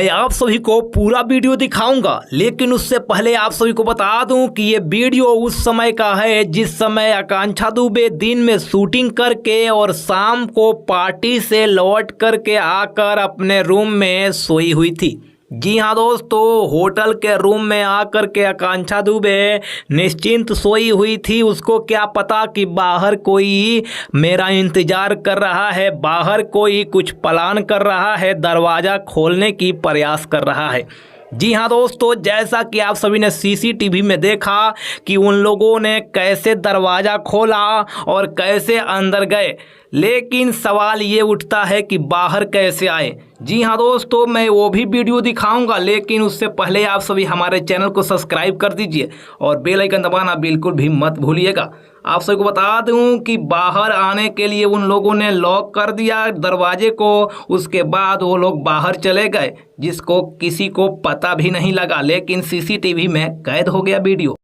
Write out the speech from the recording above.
मैं आप सभी को पूरा वीडियो दिखाऊंगा, लेकिन उससे पहले आप सभी को बता दूं कि ये वीडियो उस समय का है जिस समय आकांक्षा दुबे दिन में शूटिंग करके और शाम को पार्टी से लौट करके आकर अपने रूम में सोई हुई थी। जी हाँ दोस्तों, होटल के रूम में आकर के आकांक्षा दुबे निश्चिंत सोई हुई थी। उसको क्या पता कि बाहर कोई मेरा इंतजार कर रहा है, बाहर कोई कुछ प्लान कर रहा है, दरवाज़ा खोलने की प्रयास कर रहा है। जी हाँ दोस्तों, जैसा कि आप सभी ने सीसीटीवी में देखा कि उन लोगों ने कैसे दरवाज़ा खोला और कैसे अंदर गए, लेकिन सवाल ये उठता है कि बाहर कैसे आए। जी हाँ दोस्तों, मैं वो भी वीडियो दिखाऊंगा, लेकिन उससे पहले आप सभी हमारे चैनल को सब्सक्राइब कर दीजिए और बेल आइकन दबाना बिल्कुल भी मत भूलिएगा। आप सभी को बता दूं कि बाहर आने के लिए उन लोगों ने लॉक कर दिया दरवाजे को, उसके बाद वो लोग बाहर चले गए, जिसको किसी को पता भी नहीं लगा, लेकिन सीसीटीवी में कैद हो गया वीडियो।